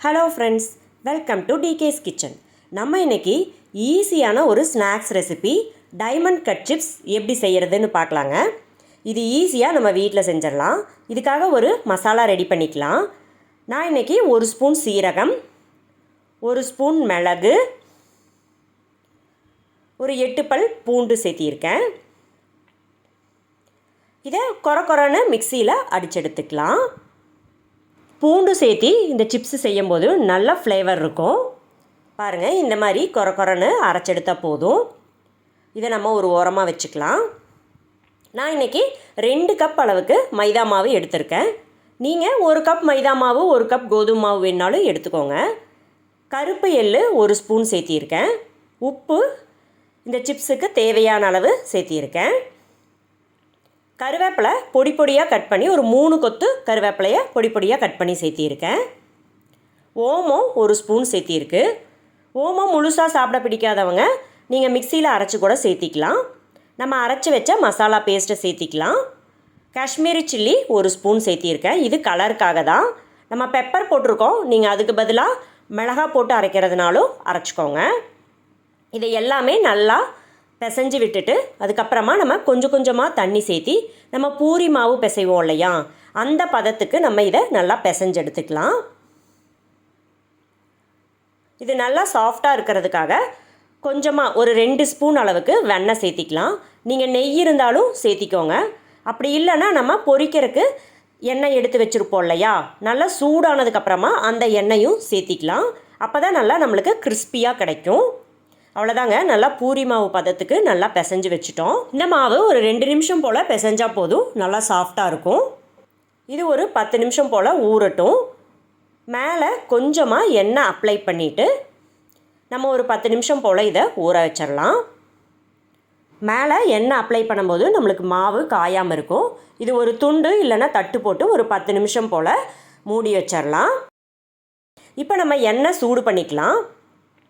Hello friends, welcome to decays kitchen. நம்ம இன்றைக்கி ஈஸியான ஒரு snacks recipe diamond cut chips எப்படி செய்கிறதுன்னு பார்க்கலாங்க. இது ஈஸியாக நம்ம வீட்டில் செஞ்சிடலாம். இதுக்காக ஒரு மசாலா ரெடி பண்ணிக்கலாம். நான் இன்றைக்கி 1 ஸ்பூன் சீரகம், 1 ஸ்பூன் மிளகு, ஒரு 8 பல் பூண்டு சேர்த்தியிருக்கேன். இதை கொரன்னு மிக்சியில் அடிச்செடுத்துக்கலாம். பூண்டு சேர்த்தி இந்த சிப்ஸு செய்யும்போது நல்ல ஃப்ளேவர் இருக்கும். பாருங்கள், இந்த மாதிரி கொரன்னு அரைச்செடுத்தால் போதும். இதை நம்ம ஒரு ஓரமாக வச்சுக்கலாம். நான் இன்றைக்கி 2 கப் அளவுக்கு மைதா மாவு எடுத்திருக்கேன். நீங்கள் 1 கப் மைதா மாவு 1 கப் கோதுமை மாவு வேணாலும் எடுத்துக்கோங்க. கருப்பு எள்ளு 1 ஸ்பூன் சேர்த்தியிருக்கேன். உப்பு இந்த சிப்ஸுக்கு தேவையான அளவு சேர்த்தியிருக்கேன். கருவேப்பிலை பொடி பொடியாக கட் பண்ணி ஒரு 3 கொத்து கருவேப்பிலையை பொடி பொடியாக கட் பண்ணி சேர்த்தியிருக்கேன். ஓமம் 1 ஸ்பூன் சேர்த்திருக்கு. ஓமம் முழுசாக சாப்பிட பிடிக்காதவங்க நீங்கள் மிக்சியில் அரைச்சி கூட சேர்த்திக்கலாம். நம்ம அரைச்சி வச்ச மசாலா பேஸ்ட்டை சேர்த்திக்கலாம். காஷ்மீரி சில்லி 1 ஸ்பூன் சேர்த்திருக்கேன். இது கலருக்காக தான். நம்ம பெப்பர் போட்டிருக்கோம், நீங்கள் அதுக்கு பதிலாக மிளகா போட்டு அரைக்கிறதுனாலும் அரைச்சிக்கோங்க. இதை எல்லாமே நல்லா பிசைஞ்சு விட்டுட்டு அதுக்கப்புறமா நம்ம கொஞ்சம் கொஞ்சமாக தண்ணி சேர்த்தி நம்ம பூரி மாவு பிசைவோம் இல்லையா, அந்த பதத்துக்கு நம்ம இதை நல்லா பிசைஞ்சு எடுத்துக்கலாம். இது நல்லா சாஃப்டாக இருக்கிறதுக்காக கொஞ்சமாக ஒரு 2 ஸ்பூன் அளவுக்கு வெண்ணெய் சேர்த்திக்கலாம். நீங்கள் நெய் இருந்தாலும் சேர்த்திக்கோங்க. அப்படி இல்லைன்னா நம்ம பொரிக்கிறதுக்கு எண்ணெய் எடுத்து வச்சுருப்போம் இல்லையா, நல்லா சூடானதுக்கப்புறமா அந்த எண்ணெயும் சேர்த்திக்கலாம். அப்போ தான் நல்லா நம்மளுக்கு கிறிஸ்பியாக கிடைக்கும். அவ்வளோதாங்க, நல்லா பூரி மாவு பதத்துக்கு நல்லா பிசைஞ்சு வச்சுட்டோம். இந்த மாவு ஒரு 2 நிமிஷம் போல் பிசைஞ்சால் போதும், நல்லா சாஃப்டாக இருக்கும். இது ஒரு 10 நிமிஷம் போல் ஊறட்டும். மேலே கொஞ்சமாக எண்ணெய் அப்ளை பண்ணிவிட்டு நம்ம ஒரு 10 நிமிஷம் போல் இதை ஊற வச்சிடலாம். மேலே எண்ணெய் அப்ளை பண்ணும்போது நம்மளுக்கு மாவு காயாமல் இருக்கும். இது ஒரு துண்டு இல்லைன்னா தட்டு போட்டு ஒரு 10 நிமிஷம் போல் மூடி வச்சிடலாம். இப்போ நம்ம எண்ணெய் சூடு பண்ணிக்கலாம்.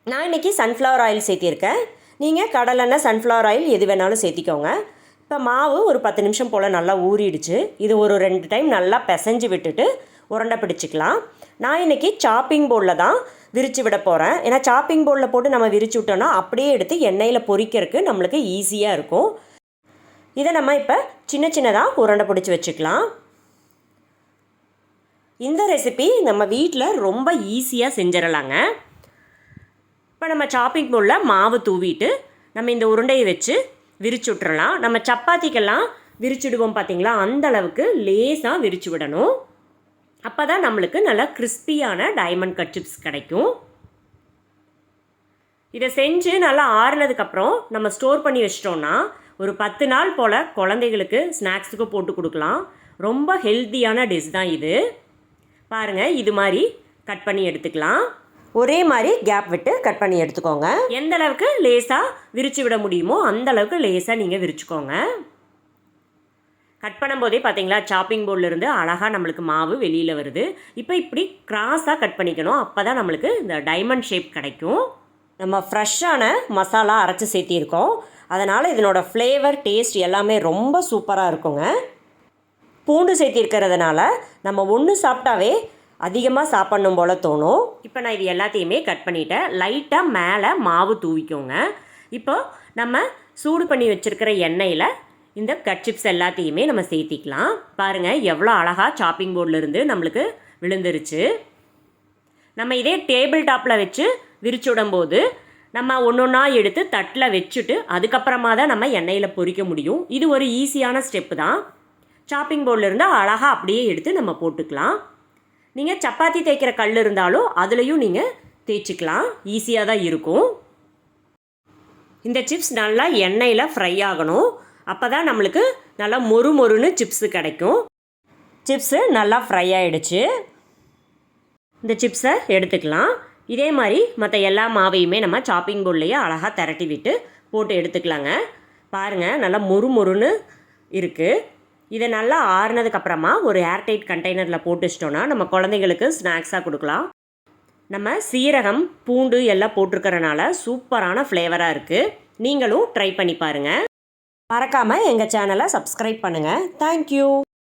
நான் இன்றைக்கி சன்ஃப்ளவர் ஆயில் சேர்த்திருக்கேன். நீங்கள் கடலெண்ணெய் சன்ஃப்ளவர் ஆயில் எது வேணாலும் சேர்த்திக்கோங்க. இப்போ மாவு ஒரு 10 நிமிஷம் போல் நல்லா ஊறிடுச்சு. இது ஒரு 2 டைம் நல்லா பிசைஞ்சு விட்டுட்டு உருண்டை பிடிச்சிக்கலாம். நான் இன்றைக்கி சாப்பிங் போர்டில் தான் விரித்து விட போகிறேன். ஏன்னா சாப்பிங் போர்டில் போட்டு நம்ம விரிச்சு விட்டோன்னா அப்படியே எடுத்து எண்ணெயில் பொரிக்கிறதுக்கு நம்மளுக்கு ஈஸியாக இருக்கும். இதை நம்ம இப்போ சின்ன சின்னதாக உருண்டை பிடிச்சி வச்சுக்கலாம். இந்த ரெசிபி நம்ம வீட்டில் ரொம்ப ஈஸியாக செஞ்சிடலாங்க. இப்போ நம்ம சாப்பிங் போர்டில் மாவு தூவிட்டு நம்ம இந்த உருண்டையை வச்சு விரிச்சு விட்டுறலாம். நம்ம சப்பாத்திக்கெல்லாம் விரிச்சுடுவோம் பார்த்திங்களா, அந்த அளவுக்கு லேசாக விரிச்சு விடணும். அப்போ தான் நம்மளுக்கு நல்லா கிறிஸ்பியான டைமண்ட் கட் சிப்ஸ் கிடைக்கும். இதை செஞ்சு நல்லா ஆறுனதுக்கப்புறம் நம்ம ஸ்டோர் பண்ணி வச்சிட்டோன்னா ஒரு 10 நாள் போல் குழந்தைகளுக்கு ஸ்நாக்ஸுக்கு போட்டு கொடுக்கலாம். ரொம்ப ஹெல்த்தியான டிஷ் தான் இது. பாருங்கள், இது மாதிரி கட் பண்ணி எடுத்துக்கலாம். ஒரே மாதிரி கேப் விட்டு கட் பண்ணி எடுத்துக்கோங்க. எந்த அளவுக்கு லேசாக விரிச்சு விட முடியுமோ அந்த அளவுக்கு லேசாக நீங்கள் விரிச்சுக்கோங்க. கட் பண்ணும்போதே பார்த்தீங்களா, சாப்பிங் போர்டிலிருந்து அழகாக நம்மளுக்கு மாவு வெளியில் வருது. இப்போ இப்படி கிராஸாக கட் பண்ணிக்கணும். அப்போ தான் நம்மளுக்கு இந்த டைமண்ட் ஷேப் கிடைக்கும். நம்ம ஃப்ரெஷ்ஷான மசாலா அரைச்சி சேர்த்திருக்கோம். அதனால் இதனோட ஃப்ளேவர் டேஸ்ட் எல்லாமே ரொம்ப சூப்பராக இருக்குங்க. பூண்டு சேர்த்திருக்கிறதுனால நம்ம ஒன்று சாப்பிட்டாவே அதிகமாக சாப்பிட்ணும் போல் தோணும். இப்போ நான் இது எல்லாத்தையுமே கட் பண்ணிவிட்டேன். லைட்டாக மேலே மாவு தூவிக்கோங்க. இப்போ நம்ம சூடு பண்ணி வச்சுருக்கிற எண்ணெயில் இந்த கட் சிப்ஸ் எல்லாத்தையுமே நம்ம சேர்த்திக்கலாம். பாருங்கள், எவ்வளோ அழகாக சாப்பிங் போர்டிலிருந்து நம்மளுக்கு விழுந்துருச்சு. நம்ம இதே டேபிள் டாப்பில் வச்சு விரிச்சு விடும்போது நம்ம ஒன்றா எடுத்து தட்டில் வச்சுட்டு அதுக்கப்புறமா தான் நம்ம எண்ணெயில் பொரிக்க முடியும். இது ஒரு ஈஸியான ஸ்டெப்பு தான். சாப்பிங் போர்டிலிருந்து அழகாக அப்படியே எடுத்து நம்ம போட்டுக்கலாம். நீங்கள் சப்பாத்தி தேய்க்கிற கல் இருந்தாலும் அதுலேயும் நீங்கள் தேய்ச்சிக்கலாம். ஈஸியாக தான் இருக்கும். இந்த சிப்ஸ் நல்லா எண்ணெயில் ஃப்ரை ஆகணும். அப்போ தான் நம்மளுக்கு நல்லா மொறுன்னு சிப்ஸு கிடைக்கும். சிப்ஸு நல்லா ஃப்ரை ஆகிடுச்சு. இந்த சிப்ஸை எடுத்துக்கலாம். இதே மாதிரி மற்ற எல்லா மாவையுமே நம்ம சாப்பிங் போர்ட்லேயே அழகாக திரட்டி விட்டு போட்டு எடுத்துக்கலாங்க. பாருங்கள், நல்லா மொறுன்னு இருக்குது. இதை நல்லா ஆறுனதுக்கப்புறமா ஒரு ஏர்டைட் கண்டெய்னரில் போட்டு வச்சிட்டோன்னா நம்ம குழந்தைங்களுக்கு ஸ்நாக்ஸாக கொடுக்கலாம். நம்ம சீரகம் பூண்டு எல்லாம் போட்டிருக்கிறனால சூப்பரான ஃப்ளேவராக இருக்குது. நீங்களும் ட்ரை பண்ணி பாருங்கள். மறக்காமல் எங்கள் சேனலை சப்ஸ்கிரைப் பண்ணுங்கள். தேங்க்யூ.